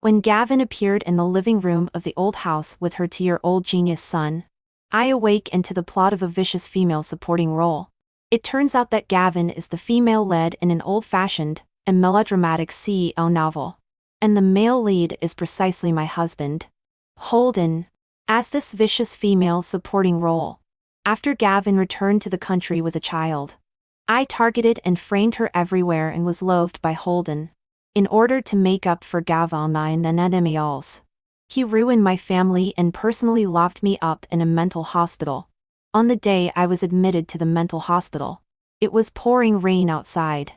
When Gavin appeared in the living room of the old house with her 2-year-old genius son, I awake into the plot of a vicious female supporting role. It turns out that Gavin is the female lead in an old-fashioned and melodramatic CEO novel. And the male lead is precisely my husband, Holden, as this vicious female supporting role. After Gavin returned to the country with a child, I targeted and framed her everywhere and was loathed by Holden. In order to make up for Gavin and the enemies, he ruined my family and personally locked me up in a mental hospital. On the day I was admitted to the mental hospital, it was pouring rain outside.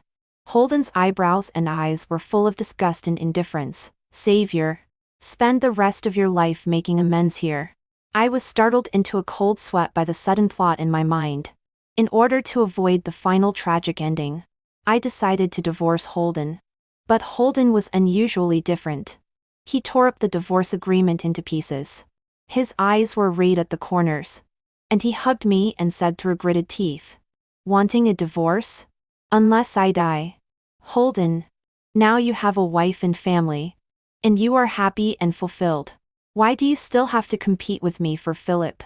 Holden's eyebrows and eyes were full of disgust and indifference. Savior, spend the rest of your life making amends here. I was startled into a cold sweat by the sudden plot in my mind. In order to avoid the final tragic ending, I decided to divorce Holden. But Holden was unusually different. He tore up the divorce agreement into pieces. His eyes were red at the corners. And he hugged me and said through gritted teeth, "Wanting a divorce? Unless I die. Holden, now you have a wife and family. And you are happy and fulfilled. Why do you still have to compete with me for Philip?"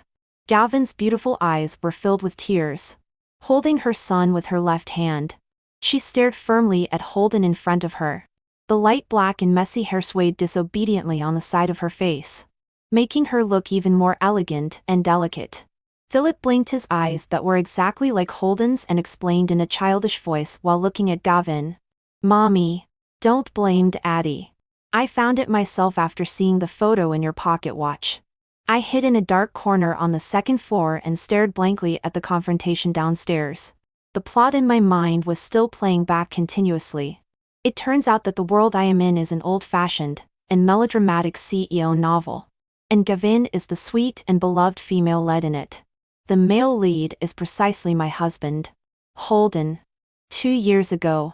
Gavin's beautiful eyes were filled with tears. Holding her son with her left hand, she stared firmly at Holden in front of her. The light black and messy hair swayed disobediently on the side of her face, making her look even more elegant and delicate. Philip blinked his eyes that were exactly like Holden's and explained in a childish voice while looking at Gavin, "Mommy, don't blame Daddy. I found it myself after seeing the photo in your pocket watch." I hid in a dark corner on the second floor and stared blankly at the confrontation downstairs. The plot in my mind was still playing back continuously. It turns out that the world I am in is an old-fashioned and melodramatic CEO novel. And Gavin is the sweet and beloved female lead in it. The male lead is precisely my husband, Holden. 2 years ago,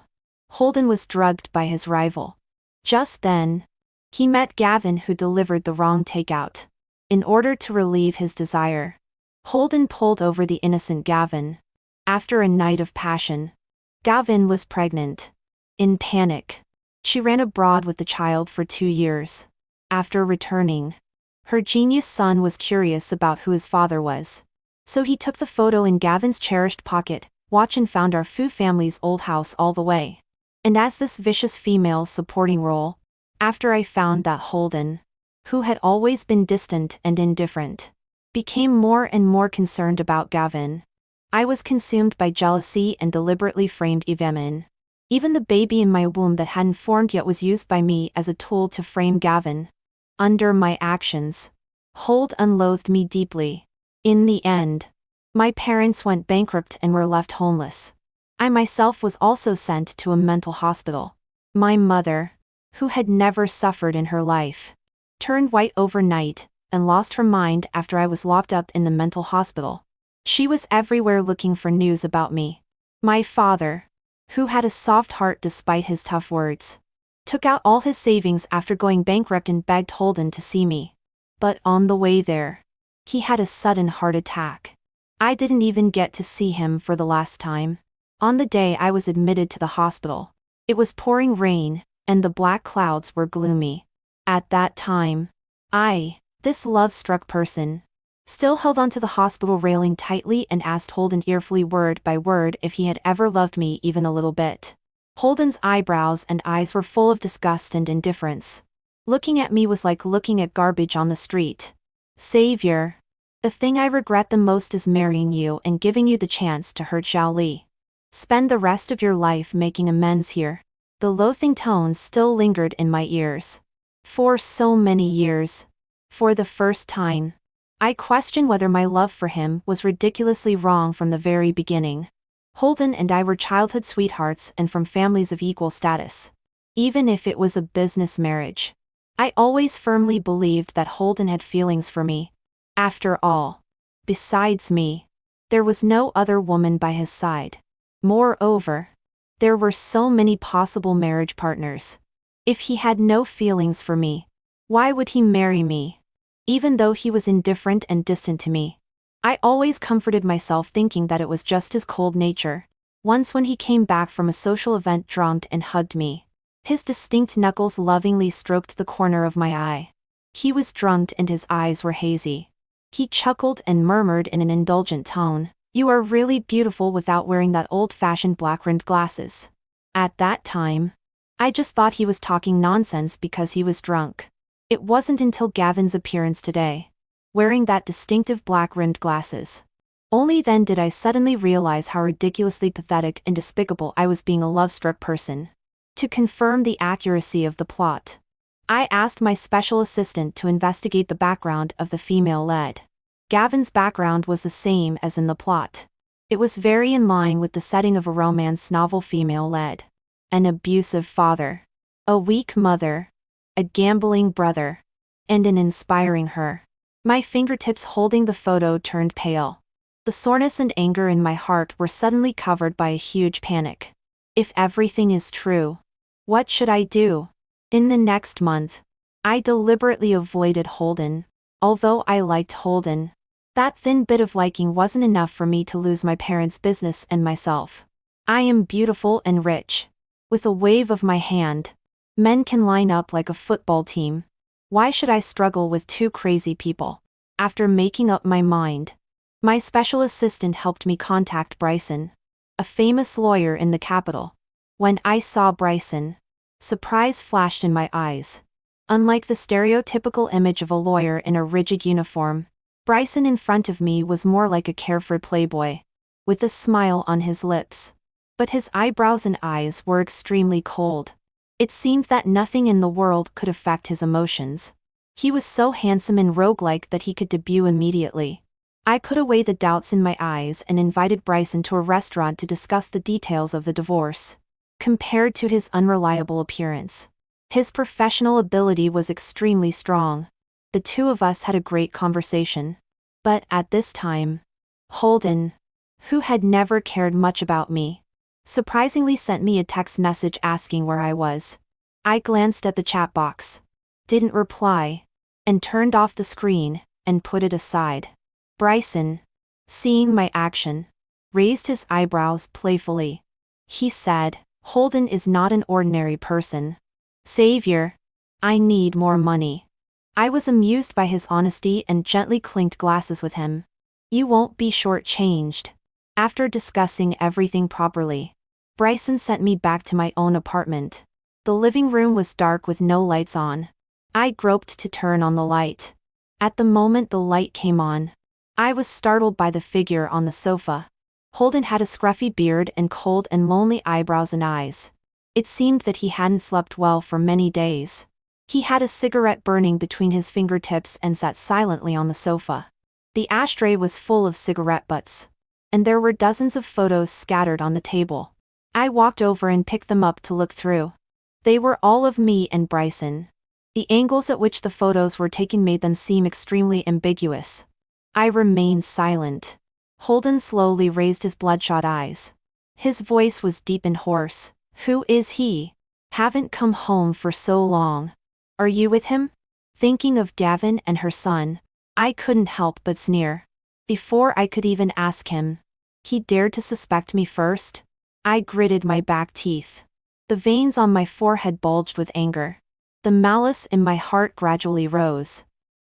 Holden was drugged by his rival. Just then, he met Gavin, who delivered the wrong takeout. In order to relieve his desire, Holden pulled over the innocent Gavin. After a night of passion, Gavin was pregnant. In panic, she ran abroad with the child for 2 years. After returning, her genius son was curious about who his father was. So he took the photo in Gavin's cherished pocket watch and found our Fu family's old house all the way. And as this vicious female supporting role, after I found that Holden, who had always been distant and indifferent, became more and more concerned about Gavin, I was consumed by jealousy and deliberately framed Evemin. Even the baby in my womb that hadn't formed yet was used by me as a tool to frame Gavin. Under my actions, Holden loathed me deeply. In the end, my parents went bankrupt and were left homeless. I myself was also sent to a mental hospital. My mother, who had never suffered in her life, turned white overnight and lost her mind after I was locked up in the mental hospital. She was everywhere looking for news about me. My father, who had a soft heart despite his tough words, took out all his savings after going bankrupt and begged Holden to see me. But on the way there, he had a sudden heart attack. I didn't even get to see him for the last time. On the day I was admitted to the hospital, it was pouring rain, and the black clouds were gloomy. At that time, this love-struck person, still held onto the hospital railing tightly and asked Holden earfully word by word if he had ever loved me even a little bit. Holden's eyebrows and eyes were full of disgust and indifference. Looking at me was like looking at garbage on the street. "Savior, the thing I regret the most is marrying you and giving you the chance to hurt Zhao Li. Spend the rest of your life making amends here." The loathing tones still lingered in my ears. For so many years, for the first time, I questioned whether my love for him was ridiculously wrong from the very beginning. Holden and I were childhood sweethearts and from families of equal status. Even if it was a business marriage, I always firmly believed that Holden had feelings for me. After all, besides me, there was no other woman by his side. Moreover, there were so many possible marriage partners. If he had no feelings for me, why would he marry me? Even though he was indifferent and distant to me, I always comforted myself thinking that it was just his cold nature. Once when he came back from a social event drunk and hugged me, His distinct knuckles lovingly stroked the corner of my eye. He was drunk and his eyes were hazy. He chuckled and murmured in an indulgent tone, "You are really beautiful without wearing that old-fashioned black-rimmed glasses." At that time, I just thought he was talking nonsense because he was drunk. It wasn't until Gavin's appearance today, wearing that distinctive black-rimmed glasses. Only then did I suddenly realize how ridiculously pathetic and despicable I was being a love-struck person. To confirm the accuracy of the plot, I asked my special assistant to investigate the background of the female lead. Gavin's background was the same as in the plot. It was very in line with the setting of a romance novel. Female lead: an abusive father, a weak mother, a gambling brother, and an inspiring her. My fingertips holding the photo turned pale. The soreness and anger in my heart were suddenly covered by a huge panic. If everything is true, what should I do? In the next month, I deliberately avoided Holden. Although I liked Holden, that thin bit of liking wasn't enough for me to lose my parents' business and myself. I am beautiful and rich. With a wave of my hand, men can line up like a football team. Why should I struggle with two crazy people? After making up my mind, my special assistant helped me contact Bryson, a famous lawyer in the capital. When I saw Bryson, surprise flashed in my eyes. Unlike the stereotypical image of a lawyer in a rigid uniform, Bryson in front of me was more like a carefree playboy, with a smile on his lips. But his eyebrows and eyes were extremely cold. It seemed that nothing in the world could affect his emotions. He was so handsome and roguelike that he could debut immediately. I put away the doubts in my eyes and invited Bryson to a restaurant to discuss the details of the divorce. Compared to his unreliable appearance, his professional ability was extremely strong. The two of us had a great conversation. But at this time, Holden, who had never cared much about me, surprisingly sent me a text message asking where I was. I glanced at the chat box, didn't reply, and turned off the screen and put it aside. Bryson, seeing my action, raised his eyebrows playfully. He said, "Holden is not an ordinary person. Savior, I need more money." I was amused by his honesty and gently clinked glasses with him. "You won't be short-changed." After discussing everything properly, Bryson sent me back to my own apartment. The living room was dark with no lights on. I groped to turn on the light. At the moment the light came on, I was startled by the figure on the sofa. Holden had a scruffy beard and cold and lonely eyebrows and eyes. It seemed that he hadn't slept well for many days. He had a cigarette burning between his fingertips and sat silently on the sofa. The ashtray was full of cigarette butts, and there were dozens of photos scattered on the table. I walked over and picked them up to look through. They were all of me and Bryson. The angles at which the photos were taken made them seem extremely ambiguous. I remained silent. Holden slowly raised his bloodshot eyes. His voice was deep and hoarse. "Who is he? Haven't come home for so long. Are you with him?" Thinking of Gavin and her son, I couldn't help but sneer. Before I could even ask him, he dared to suspect me first? I gritted my back teeth. The veins on my forehead bulged with anger. The malice in my heart gradually rose.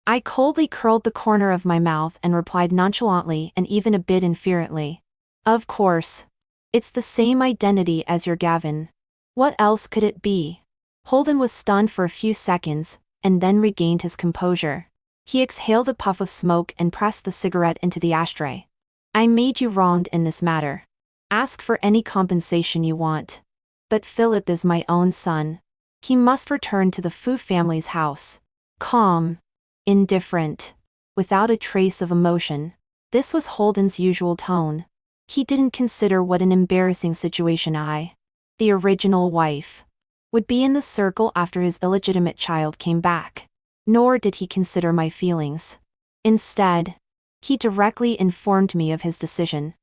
I coldly curled the corner of my mouth and replied nonchalantly and even a bit inferently, "Of course. It's the same identity as your Gavin. What else could it be?" Holden was stunned for a few seconds, and then regained his composure. He exhaled a puff of smoke and pressed the cigarette into the ashtray. "I made you wronged in this matter. Ask for any compensation you want. But Philip is my own son. He must return to the Fu family's house." Calm, indifferent, without a trace of emotion. This was Holden's usual tone. He didn't consider what an embarrassing situation I, the original wife, would be in the circle after his illegitimate child came back. Nor did he consider my feelings. Instead, he directly informed me of his decision.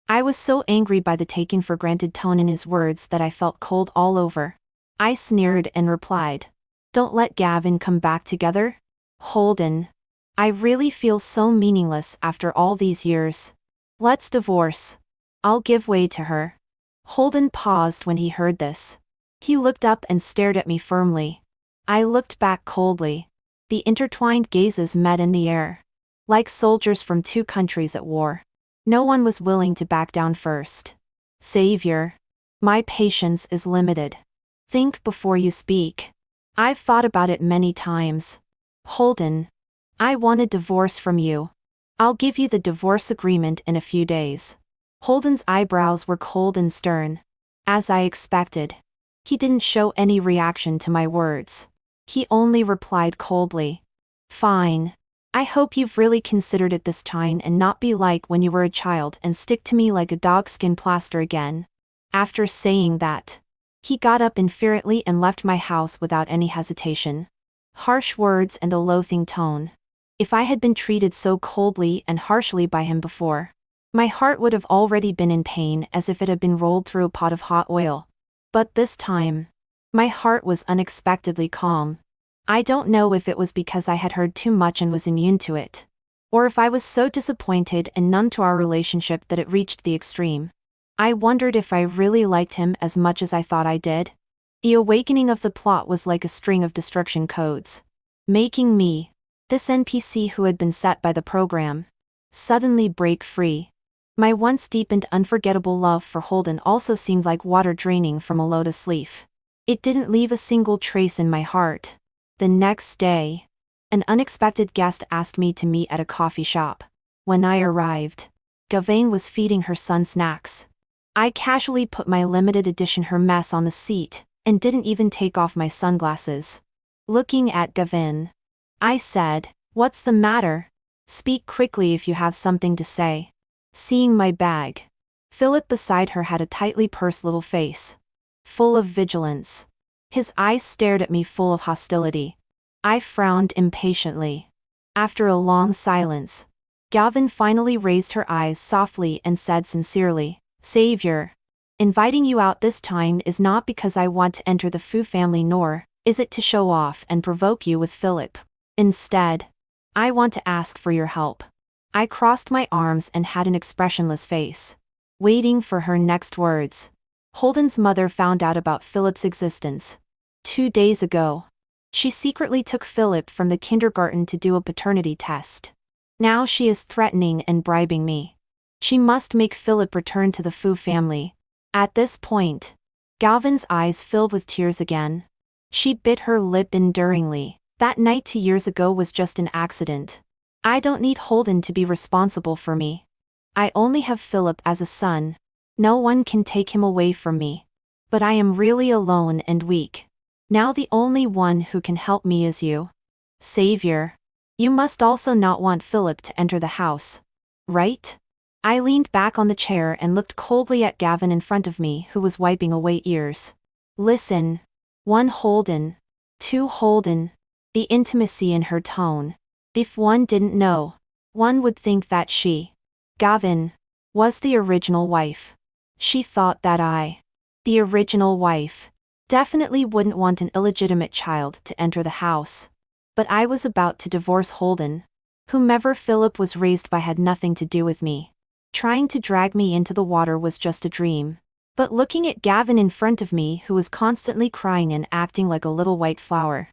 I was so angry by the taken-for-granted tone in his words that I felt cold all over. I sneered and replied, "Don't let Gavin come back together? Holden, I really feel so meaningless after all these years. Let's divorce. I'll give way to her." Holden paused when he heard this. He looked up and stared at me firmly. I looked back coldly. The intertwined gazes met in the air. Like soldiers from two countries at war. No one was willing to back down first. Savior. My patience is limited. Think before you speak. I've thought about it many times. Holden. I want a divorce from you. I'll give you the divorce agreement in a few days. Holden's eyebrows were cold and stern. As I expected. He didn't show any reaction to my words. He only replied coldly. Fine. I hope you've really considered it this time and not be like when you were a child and stick to me like a dogskin plaster again. After saying that, he got up infuriately and left my house without any hesitation. Harsh words and a loathing tone. If I had been treated so coldly and harshly by him before, my heart would have already been in pain as if it had been rolled through a pot of hot oil. But this time, my heart was unexpectedly calm. I don't know if it was because I had heard too much and was immune to it, or if I was so disappointed and numb to our relationship that it reached the extreme. I wondered if I really liked him as much as I thought I did. The awakening of the plot was like a string of destruction codes, making me, this NPC who had been set by the program, suddenly break free. My once deep and unforgettable love for Holden also seemed like water draining from a lotus leaf. It didn't leave a single trace in my heart. The next day, an unexpected guest asked me to meet at a coffee shop. When I arrived, Gavain was feeding her son snacks. I casually put my limited edition Hermes on the seat, and didn't even take off my sunglasses. Looking at Gavain, I said, "What's the matter? Speak quickly if you have something to say." Seeing my bag, Philip beside her had a tightly pursed little face, full of vigilance. His eyes stared at me full of hostility. I frowned impatiently. After a long silence, Gavin finally raised her eyes softly and said sincerely, "Savior, inviting you out this time is not because I want to enter the Fu family, nor is it to show off and provoke you with Philip. Instead, I want to ask for your help." I crossed my arms and had an expressionless face, waiting for her next words. Holden's mother found out about Philip's existence 2 days ago. She secretly took Philip from the kindergarten to do a paternity test. Now she is threatening and bribing me. She must make Philip return to the Fu family. At this point, Galvin's eyes filled with tears again. She bit her lip enduringly. That night 2 years ago was just an accident. I don't need Holden to be responsible for me. I only have Philip as a son. No one can take him away from me. But I am really alone and weak. Now the only one who can help me is you. Savior. You must also not want Philip to enter the house. Right? I leaned back on the chair and looked coldly at Gavin in front of me, who was wiping away ears. Listen. 1 Holden. 2 Holden. The intimacy in her tone. If one didn't know, one would think that she, Gavin, was the original wife. She thought that I, the original wife, definitely wouldn't want an illegitimate child to enter the house. But I was about to divorce Holden. Whomever Philip was raised by had nothing to do with me. Trying to drag me into the water was just a dream. But looking at Gavin in front of me, who was constantly crying and acting like a little white flower,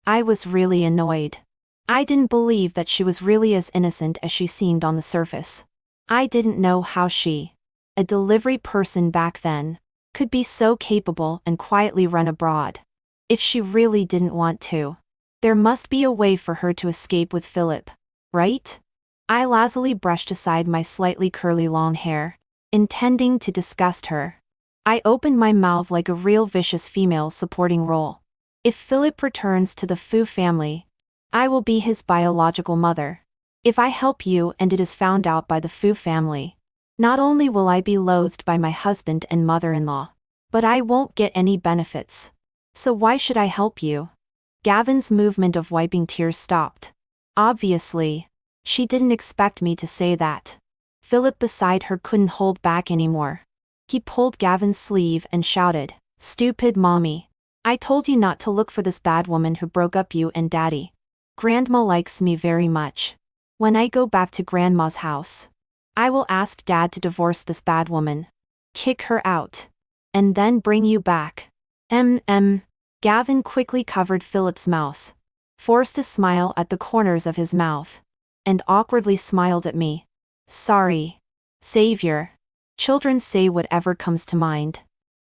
I was really annoyed. I didn't believe that she was really as innocent as she seemed on the surface. I didn't know how she, a delivery person back then, could be so capable and quietly run abroad. If she really didn't want to, there must be a way for her to escape with Philip, right? I lazily brushed aside my slightly curly long hair, intending to disgust her. I opened my mouth like a real vicious female supporting role. If Philip returns to the Fu family, I will be his biological mother. If I help you and it is found out by the Fu family, not only will I be loathed by my husband and mother-in-law, but I won't get any benefits. So why should I help you? Gavin's movement of wiping tears stopped. Obviously, she didn't expect me to say that. Philip beside her couldn't hold back anymore. He pulled Gavin's sleeve and shouted, "Stupid mommy. I told you not to look for this bad woman who broke up you and daddy. Grandma likes me very much. When I go back to Grandma's house, I will ask Dad to divorce this bad woman, kick her out, and then bring you back. Mm. Gavin quickly covered Philip's mouth, forced a smile at the corners of his mouth, and awkwardly smiled at me. Sorry. Savior. Children say whatever comes to mind.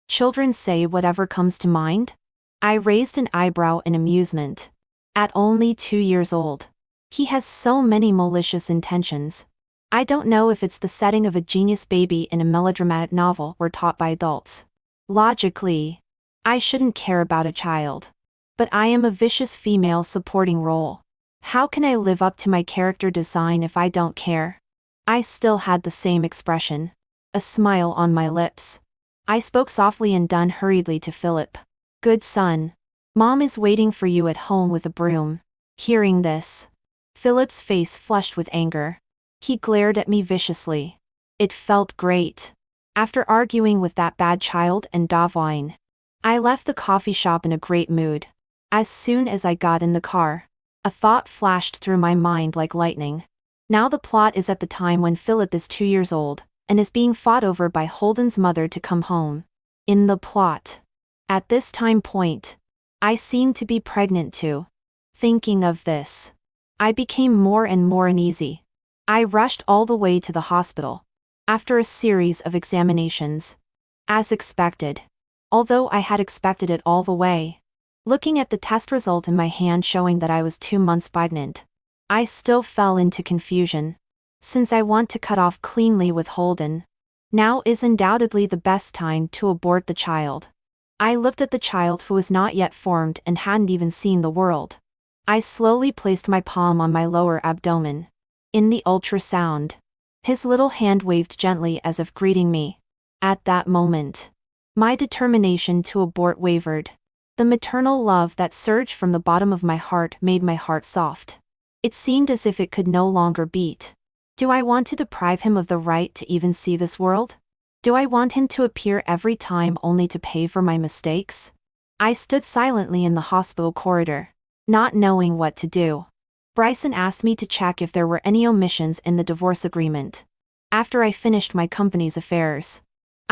Children say whatever comes to mind? I raised an eyebrow in amusement. At only 2 years old. He has so many malicious intentions. I don't know if it's the setting of a genius baby in a melodramatic novel or taught by adults. Logically, I shouldn't care about a child. But I am a vicious female supporting role. How can I live up to my character design if I don't care? I still had the same expression. A smile on my lips. I spoke softly and done hurriedly to Philip. Good son. Mom is waiting for you at home with a broom. Hearing this, Philip's face flushed with anger. He glared at me viciously. It felt great. After arguing with that bad child and Davwine, I left the coffee shop in a great mood. As soon as I got in the car, a thought flashed through my mind like lightning. Now the plot is at the time when Philip is 2 years old, and is being fought over by Holden's mother to come home. In the plot. At this time point, I seemed to be pregnant too. Thinking of this, I became more and more uneasy. I rushed all the way to the hospital. After a series of examinations. As expected. Although I had expected it all the way. Looking at the test result in my hand showing that I was 2 months pregnant, I still fell into confusion. Since I want to cut off cleanly with Holden, now is undoubtedly the best time to abort the child. I looked at the child who was not yet formed and hadn't even seen the world. I slowly placed my palm on my lower abdomen. In the ultrasound, his little hand waved gently as if greeting me. At that moment, my determination to abort wavered. The maternal love that surged from the bottom of my heart made my heart soft. It seemed as if it could no longer beat. Do I want to deprive him of the right to even see this world? Do I want him to appear every time only to pay for my mistakes? I stood silently in the hospital corridor, not knowing what to do. Bryson asked me to check if there were any omissions in the divorce agreement. After I finished my company's affairs,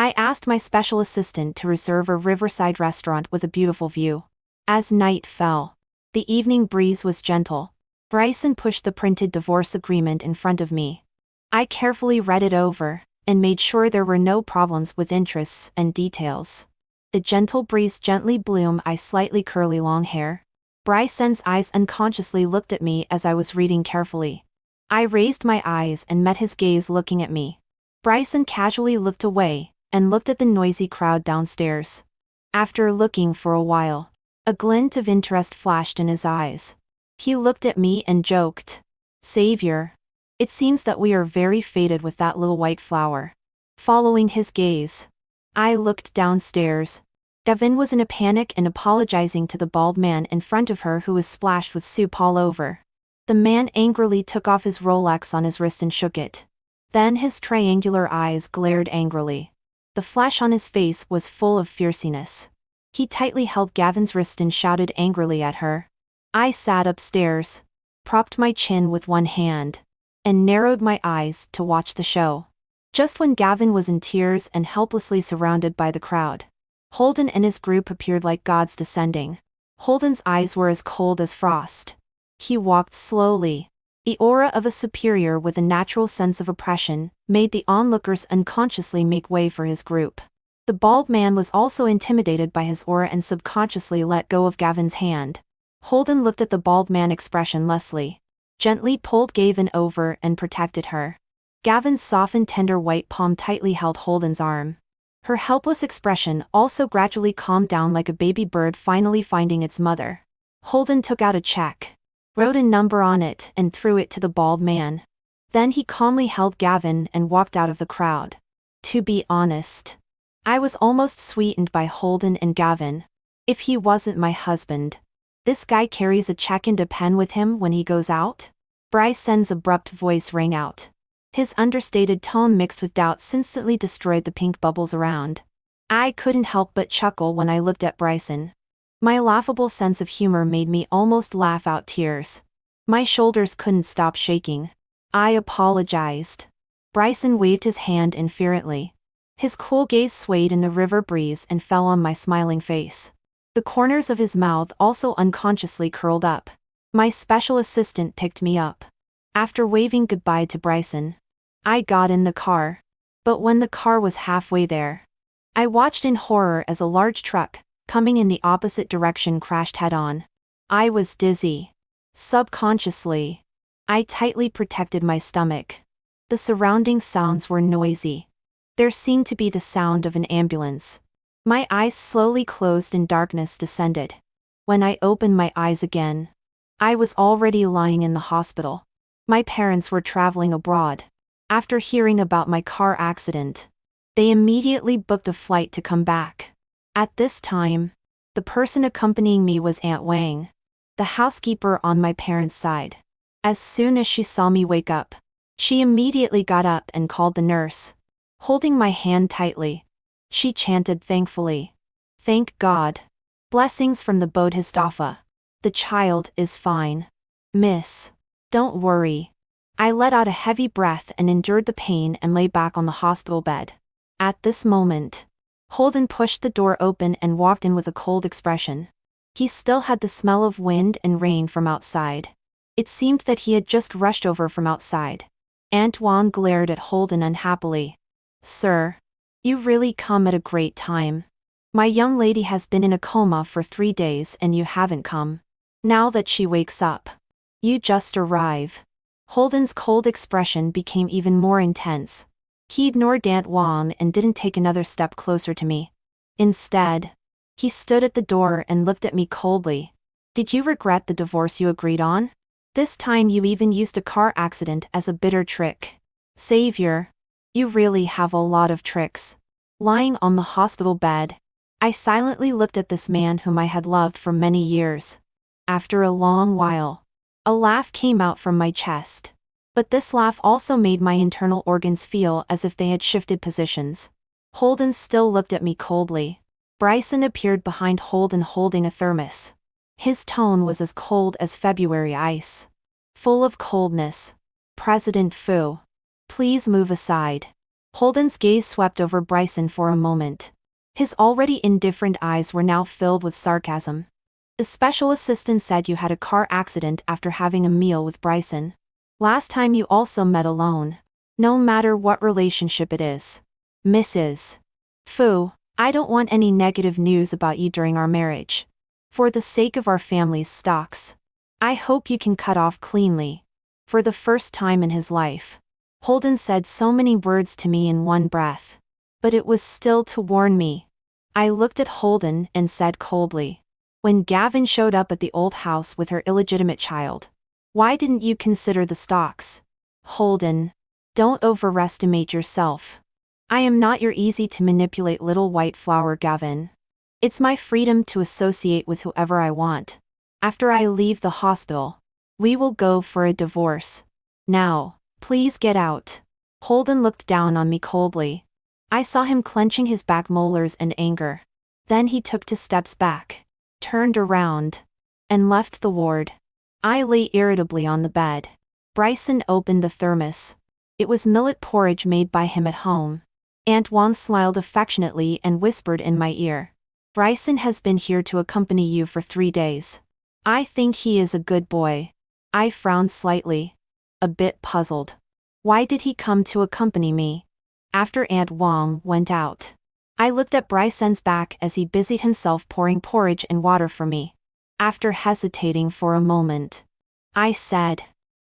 I asked my special assistant to reserve a riverside restaurant with a beautiful view. As night fell, the evening breeze was gentle. Bryson pushed the printed divorce agreement in front of me. I carefully read it over, and made sure there were no problems with interests and details. The gentle breeze gently blew my slightly curly long hair. Bryson's eyes unconsciously looked at me as I was reading carefully. I raised my eyes and met his gaze looking at me. Bryson casually looked away, and looked at the noisy crowd downstairs. After looking for a while, a glint of interest flashed in his eyes. He looked at me and joked. Savior. It seems that we are very fated with that little white flower. Following his gaze, I looked downstairs. Gavin was in a panic and apologizing to the bald man in front of her who was splashed with soup all over. The man angrily took off his Rolex on his wrist and shook it. Then his triangular eyes glared angrily. The flesh on his face was full of fierceness. He tightly held Gavin's wrist and shouted angrily at her. I sat upstairs, propped my chin with one hand, and narrowed my eyes to watch the show. Just when Gavin was in tears and helplessly surrounded by the crowd, Holden and his group appeared like gods descending. Holden's eyes were as cold as frost. He walked slowly. The aura of a superior with a natural sense of oppression made the onlookers unconsciously make way for his group. The bald man was also intimidated by his aura and subconsciously let go of Gavin's hand. Holden looked at the bald man expressionlessly, gently pulled Gavin over and protected her. Gavin's soft and tender white palm tightly held Holden's arm. Her helpless expression also gradually calmed down like a baby bird finally finding its mother. Holden took out a check, wrote a number on it and threw it to the bald man. Then he calmly held Gavin and walked out of the crowd. To be honest, I was almost sweetened by Holden and Gavin. If he wasn't my husband. This guy carries a check and a pen with him when he goes out? Bryson's abrupt voice rang out. His understated tone mixed with doubt instantly destroyed the pink bubbles around. I couldn't help but chuckle when I looked at Bryson. My laughable sense of humor made me almost laugh out tears. My shoulders couldn't stop shaking. I apologized. Bryson waved his hand indifferently. His cool gaze swayed in the river breeze and fell on my smiling face. The corners of his mouth also unconsciously curled up. My special assistant picked me up. After waving goodbye to Bryson, I got in the car. But when the car was halfway there, I watched in horror as a large truck, coming in the opposite direction, crashed head-on. I was dizzy. Subconsciously, I tightly protected my stomach. The surrounding sounds were noisy. There seemed to be the sound of an ambulance. My eyes slowly closed and darkness descended. When I opened my eyes again, I was already lying in the hospital. My parents were traveling abroad. After hearing about my car accident, they immediately booked a flight to come back. At this time, the person accompanying me was Aunt Wang, the housekeeper on my parents' side. As soon as she saw me wake up, she immediately got up and called the nurse. Holding my hand tightly, she chanted thankfully, "Thank God. Blessings from the Bodhisattva. The child is fine. Miss. Don't worry." I let out a heavy breath and endured the pain and lay back on the hospital bed. At this moment, Holden pushed the door open and walked in with a cold expression. He still had the smell of wind and rain from outside. It seemed that he had just rushed over from outside. Aunt Wang glared at Holden unhappily. "Sir, you really come at a great time. My young lady has been in a coma for 3 days and you haven't come. Now that she wakes up, you just arrive." Holden's cold expression became even more intense. He ignored Aunt Wang and didn't take another step closer to me. Instead, he stood at the door and looked at me coldly. "Did you regret the divorce you agreed on? This time you even used a car accident as a bitter trick. Savior, you really have a lot of tricks." Lying on the hospital bed, I silently looked at this man whom I had loved for many years. After a long while, a laugh came out from my chest. But this laugh also made my internal organs feel as if they had shifted positions. Holden still looked at me coldly. Bryson appeared behind Holden holding a thermos. His tone was as cold as February ice. Full of coldness. "President Fu, please move aside." Holden's gaze swept over Bryson for a moment. His already indifferent eyes were now filled with sarcasm. "The special assistant said you had a car accident after having a meal with Bryson. Last time you also met alone. No matter what relationship it is. Mrs. Fu, I don't want any negative news about you during our marriage. For the sake of our family's stocks, I hope you can cut off cleanly." For the first time in his life, Holden said so many words to me in one breath. But it was still to warn me. I looked at Holden and said coldly, "When Gavin showed up at the old house with her illegitimate child, why didn't you consider the stocks?" "Holden, don't overestimate yourself. I am not your easy-to-manipulate little white flower Gavin. It's my freedom to associate with whoever I want. After I leave the hospital, we will go for a divorce. Now, please get out." Holden looked down on me coldly. I saw him clenching his back molars in anger. Then he took 2 steps back, turned around, and left the ward. I lay irritably on the bed. Bryson opened the thermos. It was millet porridge made by him at home. Aunt Wang smiled affectionately and whispered in my ear, "Bryson has been here to accompany you for 3 days. I think he is a good boy." I frowned slightly, a bit puzzled. Why did he come to accompany me? After Aunt Wang went out, I looked at Bryson's back as he busied himself pouring porridge and water for me. After hesitating for a moment, I said,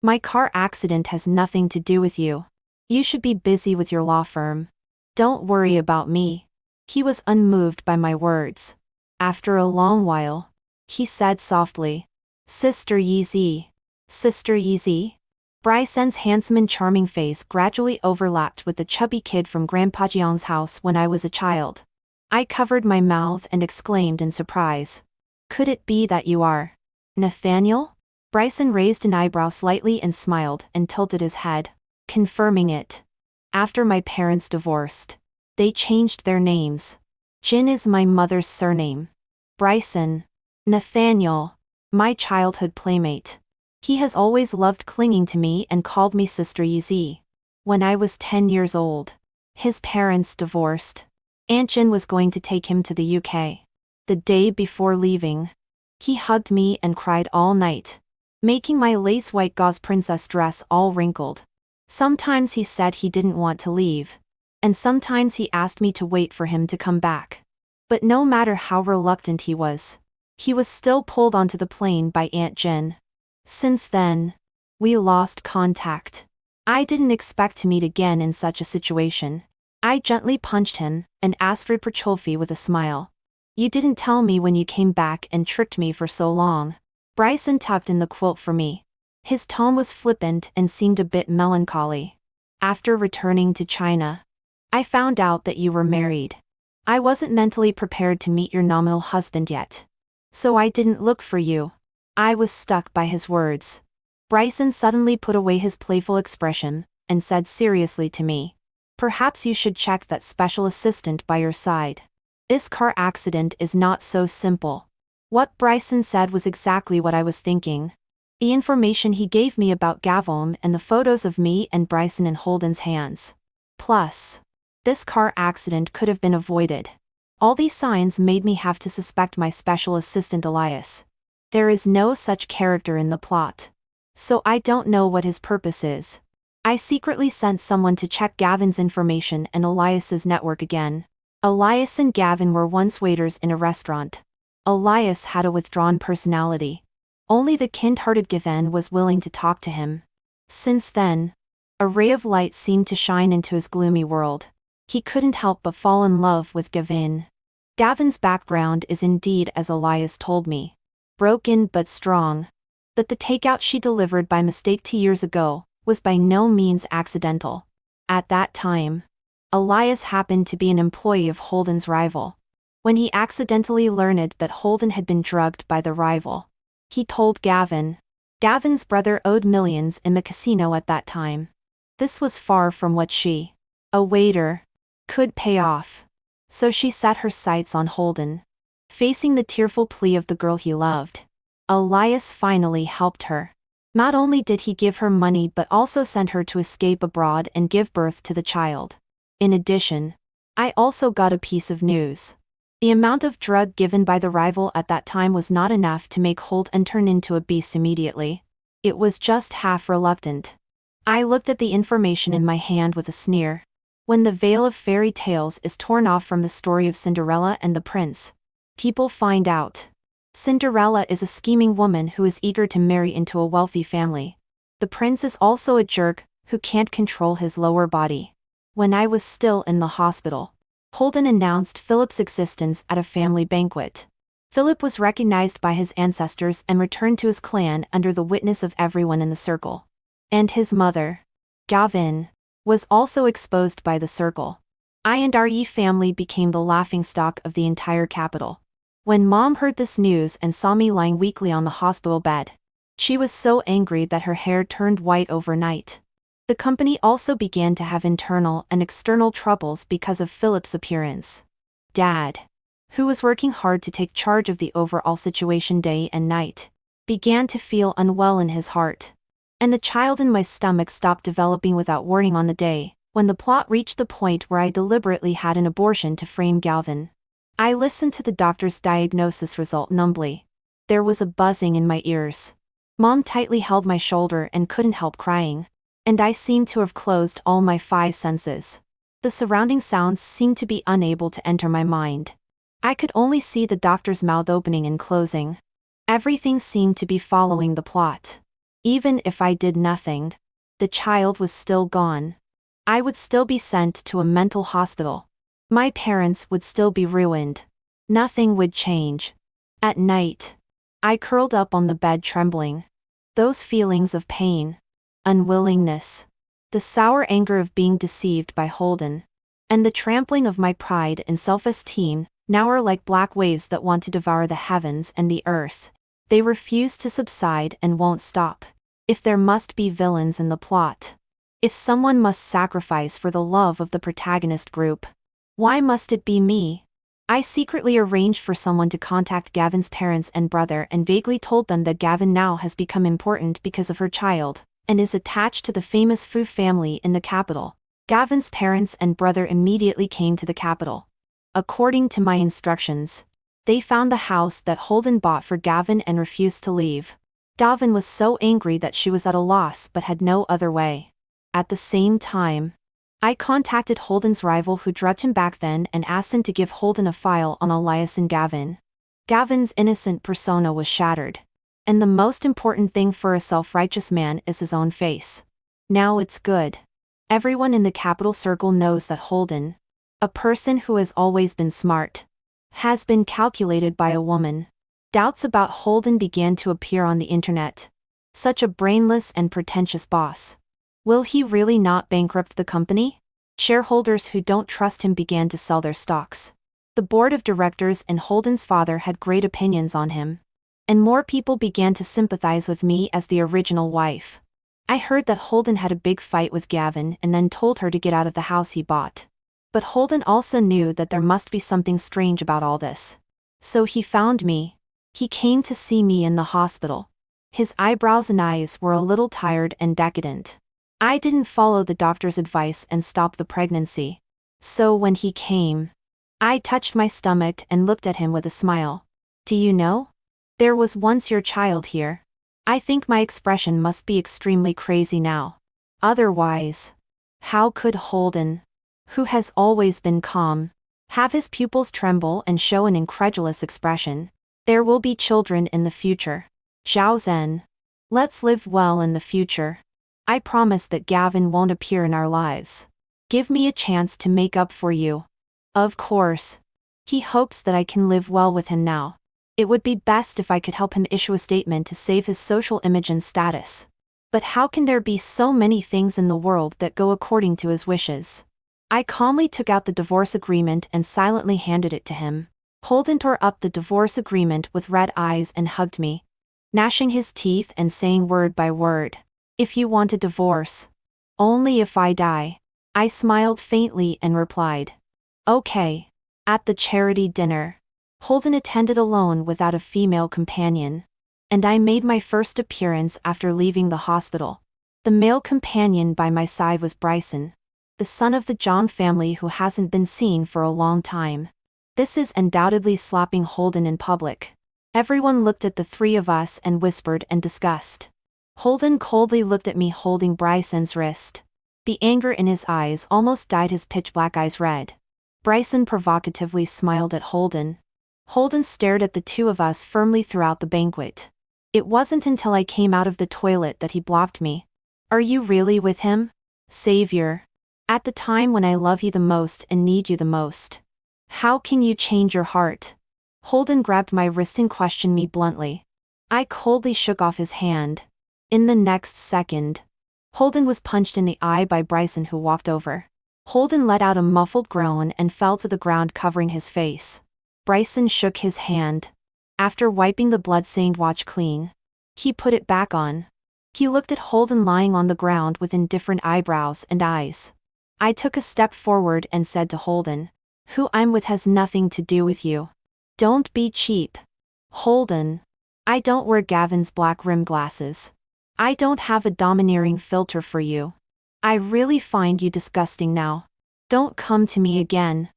"My car accident has nothing to do with you. You should be busy with your law firm. Don't worry about me." He was unmoved by my words. After a long while, he said softly, "Sister Yeezy. Sister Yeezy?" Bryson's handsome and charming face gradually overlapped with the chubby kid from Grandpa Jiang's house when I was a child. I covered my mouth and exclaimed in surprise, "Could it be that you are Nathaniel?" Bryson raised an eyebrow slightly and smiled and tilted his head, confirming it. After my parents divorced, they changed their names. Jin is my mother's surname. Bryson. Nathaniel. My childhood playmate. He has always loved clinging to me and called me Sister Yeezy. When I was 10 years old, his parents divorced. Aunt Jin was going to take him to the UK. The day before leaving, he hugged me and cried all night, making my lace-white gauze princess dress all wrinkled. Sometimes he said he didn't want to leave, and sometimes he asked me to wait for him to come back. But no matter how reluctant he was still pulled onto the plane by Aunt Jin. Since then, we lost contact. I didn't expect to meet again in such a situation. I gently punched him and asked for Prcholfi with a smile. You didn't tell me when you came back and tricked me for so long. Bryson tucked in the quilt for me. His tone was flippant and seemed a bit melancholy. After returning to China, I found out that you were married. I wasn't mentally prepared to meet your nominal husband yet, so I didn't look for you. I was stuck by his words. Bryson suddenly put away his playful expression and said seriously to me, perhaps you should check that special assistant by your side. This car accident is not so simple. What Bryson said was exactly what I was thinking. The information he gave me about Gavin and the photos of me and Bryson in Holden's hands. Plus, this car accident could have been avoided. All these signs made me have to suspect my special assistant Elias. There is no such character in the plot, so I don't know what his purpose is. I secretly sent someone to check Gavin's information and Elias's network again. Elias and Gavin were once waiters in a restaurant. Elias had a withdrawn personality. Only the kind-hearted Gavin was willing to talk to him. Since then, a ray of light seemed to shine into his gloomy world. He couldn't help but fall in love with Gavin. Gavin's background is indeed as Elias told me. Broken but strong. That the takeout she delivered by mistake 2 years ago was by no means accidental. At that time, Elias happened to be an employee of Holden's rival. When he accidentally learned that Holden had been drugged by the rival, he told Gavin. Gavin's brother owed millions in the casino at that time. This was far from what she, a waiter, could pay off. So she set her sights on Holden. Facing the tearful plea of the girl he loved, Elias finally helped her. Not only did he give her money but also sent her to escape abroad and give birth to the child. In addition, I also got a piece of news. The amount of drug given by the rival at that time was not enough to make Holden turn into a beast immediately. It was just half reluctant. I looked at the information in my hand with a sneer. When the veil of fairy tales is torn off from the story of Cinderella and the prince, people find out. Cinderella is a scheming woman who is eager to marry into a wealthy family. The prince is also a jerk who can't control his lower body. When I was still in the hospital, Holden announced Philip's existence at a family banquet. Philip was recognized by his ancestors and returned to his clan under the witness of everyone in the circle. And his mother, Gavin, was also exposed by the circle. I and our family became the laughingstock of the entire capital. When Mom heard this news and saw me lying weakly on the hospital bed, she was so angry that her hair turned white overnight. The company also began to have internal and external troubles because of Philip's appearance. Dad, who was working hard to take charge of the overall situation day and night, began to feel unwell in his heart. And the child in my stomach stopped developing without warning on the day, when the plot reached the point where I deliberately had an abortion to frame Gavin. I listened to the doctor's diagnosis result numbly. There was a buzzing in my ears. Mom tightly held my shoulder and couldn't help crying. And I seemed to have closed all my 5 senses. The surrounding sounds seemed to be unable to enter my mind. I could only see the doctor's mouth opening and closing. Everything seemed to be following the plot. Even if I did nothing, the child was still gone. I would still be sent to a mental hospital. My parents would still be ruined. Nothing would change. At night, I curled up on the bed trembling. Those feelings of pain, unwillingness, the sour anger of being deceived by Holden, and the trampling of my pride and self-esteem now are like black waves that want to devour the heavens and the earth. They refuse to subside and won't stop. If there must be villains in the plot, if someone must sacrifice for the love of the protagonist group, why must it be me? I secretly arranged for someone to contact Gavin's parents and brother and vaguely told them that Gavin now has become important because of her child, and is attached to the famous Fu family in the capital. Gavin's parents and brother immediately came to the capital. According to my instructions, They found the house that Holden bought for Gavin and refused to leave. Gavin was so angry that she was at a loss but had no other way. At the same time, I contacted Holden's rival who drugged him back then and asked him to give Holden a file on Elias and Gavin. Gavin's innocent persona was shattered. And the most important thing for a self-righteous man is his own face. Now it's good. Everyone in the capital circle knows that Holden, a person who has always been smart, has been calculated by a woman. Doubts about Holden began to appear on the internet. Such a brainless and pretentious boss. Will he really not bankrupt the company? Shareholders who don't trust him began to sell their stocks. The board of directors and Holden's father had great opinions on him. And more people began to sympathize with me as the original wife. I heard that Holden had a big fight with Gavin and then told her to get out of the house he bought. But Holden also knew that there must be something strange about all this. So he found me. He came to see me in the hospital. His eyebrows and eyes were a little tired and decadent. I didn't follow the doctor's advice and stop the pregnancy. So when he came, I touched my stomach and looked at him with a smile. Do you know? There was once your child here. I think my expression must be extremely crazy now. Otherwise, how could Holden, who has always been calm, have his pupils tremble and show an incredulous expression? There will be children in the future. Zhao Zhen. Let's live well in the future. I promise that Gavin won't appear in our lives. Give me a chance to make up for you. Of course. He hopes that I can live well with him now. It would be best if I could help him issue a statement to save his social image and status. But how can there be so many things in the world that go according to his wishes? I calmly took out the divorce agreement and silently handed it to him. Holden tore up the divorce agreement with red eyes and hugged me, gnashing his teeth and saying word by word, "If you want a divorce, only if I die." I smiled faintly and replied, "Okay." At the charity dinner, Holden attended alone without a female companion, and I made my first appearance after leaving the hospital. The male companion by my side was Bryson, the son of the John family who hasn't been seen for a long time. This is undoubtedly slapping Holden in public. Everyone looked at the three of us and whispered and discussed. Holden coldly looked at me holding Bryson's wrist. The anger in his eyes almost dyed his pitch-black eyes red. Bryson provocatively smiled at Holden. Holden stared at the two of us firmly throughout the banquet. It wasn't until I came out of the toilet that he blocked me. "Are you really with him, Savior? At the time when I love you the most and need you the most. How can you change your heart?" Holden grabbed my wrist and questioned me bluntly. I coldly shook off his hand. In the next second, Holden was punched in the eye by Bryson, who walked over. Holden let out a muffled groan and fell to the ground, covering his face. Bryson shook his hand. After wiping the blood-stained watch clean, he put it back on. He looked at Holden lying on the ground with indifferent eyebrows and eyes. I took a step forward and said to Holden, "Who I'm with has nothing to do with you. Don't be cheap. Holden, I don't wear Gavin's black rim glasses. I don't have a domineering filter for you. I really find you disgusting now. Don't come to me again."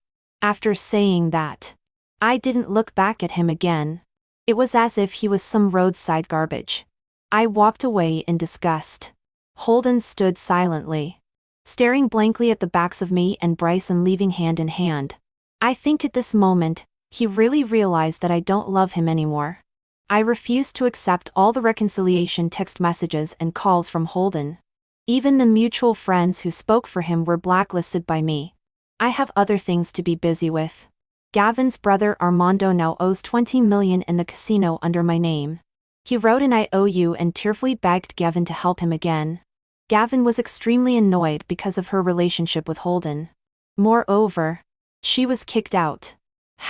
After saying that, I didn't look back at him again. It was as if he was some roadside garbage. I walked away in disgust. Holden stood silently, staring blankly at the backs of me and Bryson leaving hand in hand. I think at this moment, he really realized that I don't love him anymore. I refused to accept all the reconciliation text messages and calls from Holden. Even the mutual friends who spoke for him were blacklisted by me. I have other things to be busy with. Gavin's brother Armando now owes $20 million in the casino under my name. He wrote an IOU and tearfully begged Gavin to help him again. Gavin was extremely annoyed because of her relationship with Holden. Moreover, she was kicked out.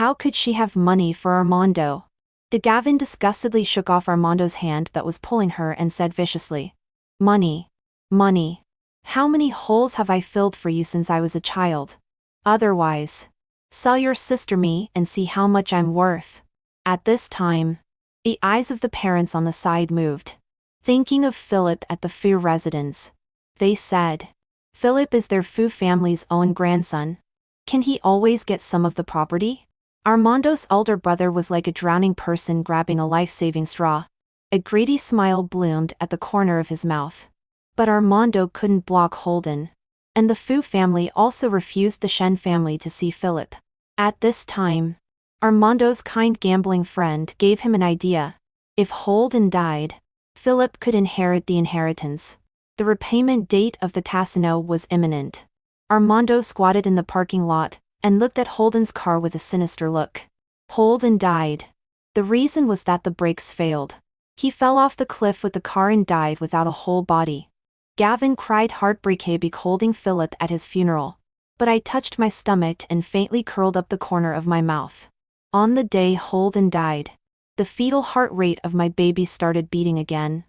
How could she have money for Armando? Gavin disgustedly shook off Armando's hand that was pulling her and said viciously, "Money. Money. How many holes have I filled for you since I was a child? Otherwise, sell your sister me and see how much I'm worth." At this time, the eyes of the parents on the side moved. Thinking of Philip at the Fu residence, they said, "Philip is their Fu family's own grandson. Can he always get some of the property?" Armando's elder brother was like a drowning person grabbing a life-saving straw. A greedy smile bloomed at the corner of his mouth. But Armando couldn't block Holden. And the Fu family also refused the Shen family to see Philip. At this time, Armando's kind gambling friend gave him an idea. If Holden died, Philip could inherit the inheritance. The repayment date of the casino was imminent. Armando squatted in the parking lot and looked at Holden's car with a sinister look. Holden died. The reason was that the brakes failed. He fell off the cliff with the car and died without a whole body. Gavin cried heartbreakably holding Philip at his funeral. But I touched my stomach and faintly curled up the corner of my mouth. On the day Holden died, the fetal heart rate of my baby started beating again.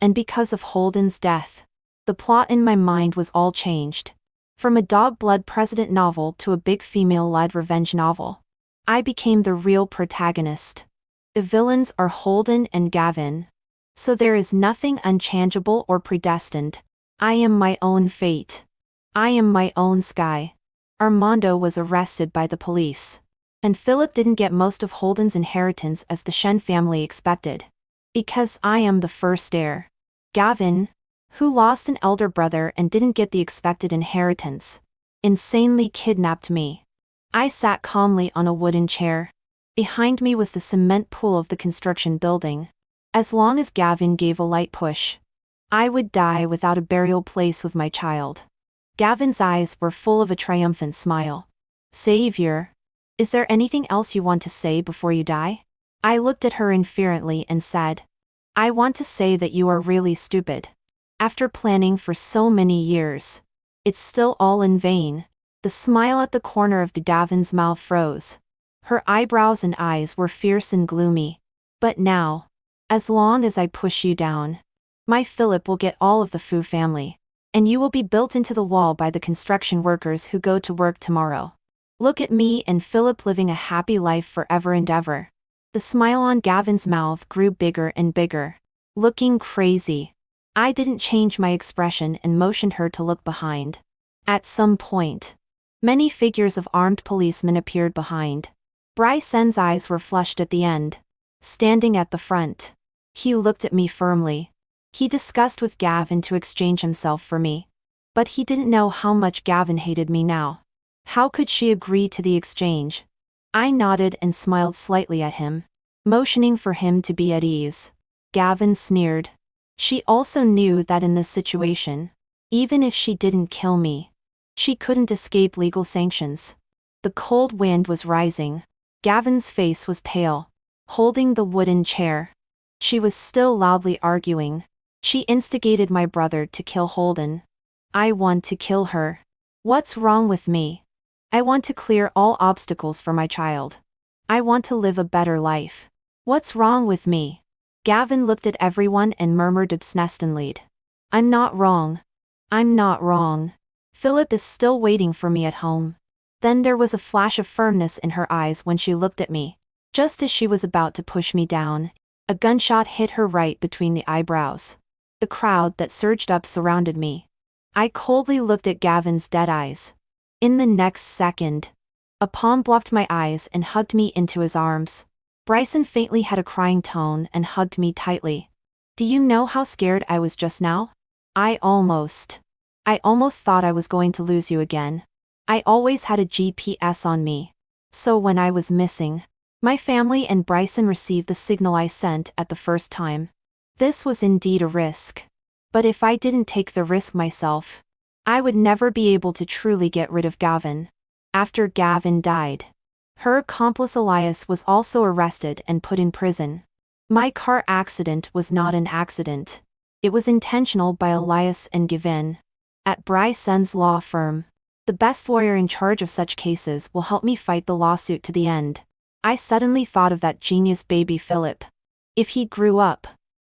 And because of Holden's death, the plot in my mind was all changed. From a dog-blood president novel to a big female-led revenge novel. I became the real protagonist. The villains are Holden and Gavin. So there is nothing unchangeable or predestined. I am my own fate. I am my own sky. Armando was arrested by the police. And Philip didn't get most of Holden's inheritance as the Shen family expected. Because I am the first heir. Gavin, who lost an elder brother and didn't get the expected inheritance, insanely kidnapped me. I sat calmly on a wooden chair. Behind me was the cement pool of the construction building. As long as Gavin gave a light push, I would die without a burial place with my child. Gavin's eyes were full of a triumphant smile. Savior, is there anything else you want to say before you die? I looked at her inferently and said, I want to say that you are really stupid. After planning for so many years, it's still all in vain. The smile at the corner of Gavin's mouth froze. Her eyebrows and eyes were fierce and gloomy. But now, as long as I push you down, my Philip will get all of the Fu family. And you will be built into the wall by the construction workers who go to work tomorrow. Look at me and Philip living a happy life forever and ever. The smile on Gavin's mouth grew bigger and bigger. Looking crazy. I didn't change my expression and motioned her to look behind. At some point, many figures of armed policemen appeared behind. Bryson's eyes were flushed at the end. Standing at the front, he looked at me firmly. He discussed with Gavin to exchange himself for me. But he didn't know how much Gavin hated me now. How could she agree to the exchange? I nodded and smiled slightly at him, motioning for him to be at ease. Gavin sneered. She also knew that in this situation, even if she didn't kill me, she couldn't escape legal sanctions. The cold wind was rising. Gavin's face was pale, holding the wooden chair. She was still loudly arguing. She instigated my brother to kill Holden. I want to kill her. What's wrong with me? I want to clear all obstacles for my child. I want to live a better life. What's wrong with me? Gavin looked at everyone and murmured obstinately. I'm not wrong. I'm not wrong. Philip is still waiting for me at home. Then there was a flash of firmness in her eyes when she looked at me. Just as she was about to push me down, a gunshot hit her right between the eyebrows. The crowd that surged up surrounded me. I coldly looked at Gavin's dead eyes. In the next second, a palm blocked my eyes and hugged me into his arms. Bryson faintly had a crying tone and hugged me tightly. Do you know how scared I was just now? I almost thought I was going to lose you again. I always had a GPS on me. So when I was missing, my family and Bryson received the signal I sent at the first time. This was indeed a risk. But if I didn't take the risk myself, I would never be able to truly get rid of Gavin. After Gavin died, her accomplice Elias was also arrested and put in prison. My car accident was not an accident. It was intentional by Elias and Gavin. At Bryson's law firm, the best lawyer in charge of such cases will help me fight the lawsuit to the end. I suddenly thought of that genius baby Philip. If he grew up.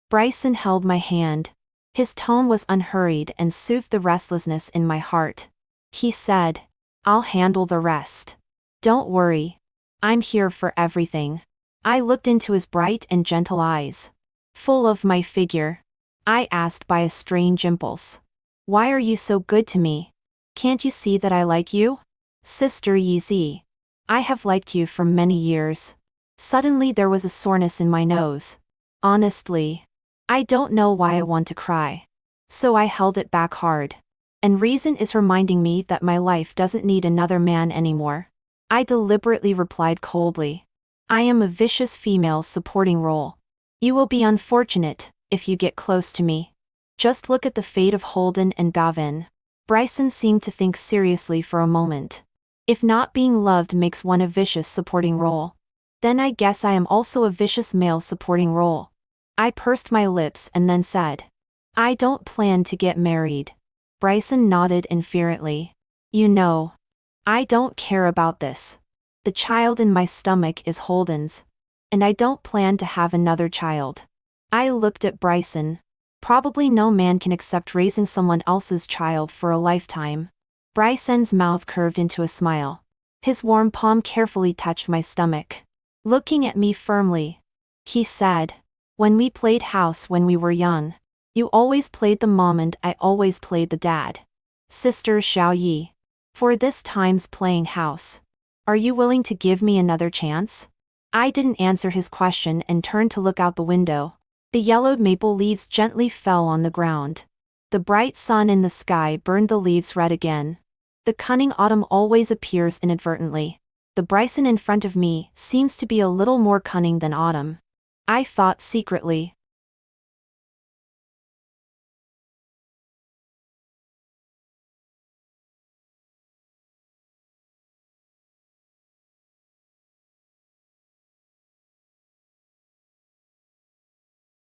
Bryson held my hand. His tone was unhurried and soothed the restlessness in my heart. He said, I'll handle the rest. Don't worry. I'm here for everything. I looked into his bright and gentle eyes. Full of my figure. I asked by a strange impulse. Why are you so good to me? Can't you see that I like you? Sister Yeezy. I have liked you for many years. Suddenly there was a soreness in my nose. Honestly, I don't know why I want to cry. So I held it back hard. And reason is reminding me that my life doesn't need another man anymore. I deliberately replied coldly. I am a vicious female supporting role. You will be unfortunate if you get close to me. Just look at the fate of Holden and Gavin. Bryson seemed to think seriously for a moment. If not being loved makes one a vicious supporting role, then I guess I am also a vicious male supporting role. I pursed my lips and then said, I don't plan to get married. Bryson nodded inferently. You know, I don't care about this. The child in my stomach is Holden's. And I don't plan to have another child. I looked at Bryson. Probably no man can accept raising someone else's child for a lifetime. Bryson's mouth curved into a smile. His warm palm carefully touched my stomach. Looking at me firmly, he said, when we played house when we were young, you always played the mom and I always played the dad. Sister Xiao Yi. For this time's playing house. Are you willing to give me another chance? I didn't answer his question and turned to look out the window. The yellowed maple leaves gently fell on the ground. The bright sun in the sky burned the leaves red again. The cunning autumn always appears inadvertently. The Bryson in front of me seems to be a little more cunning than autumn. I thought secretly.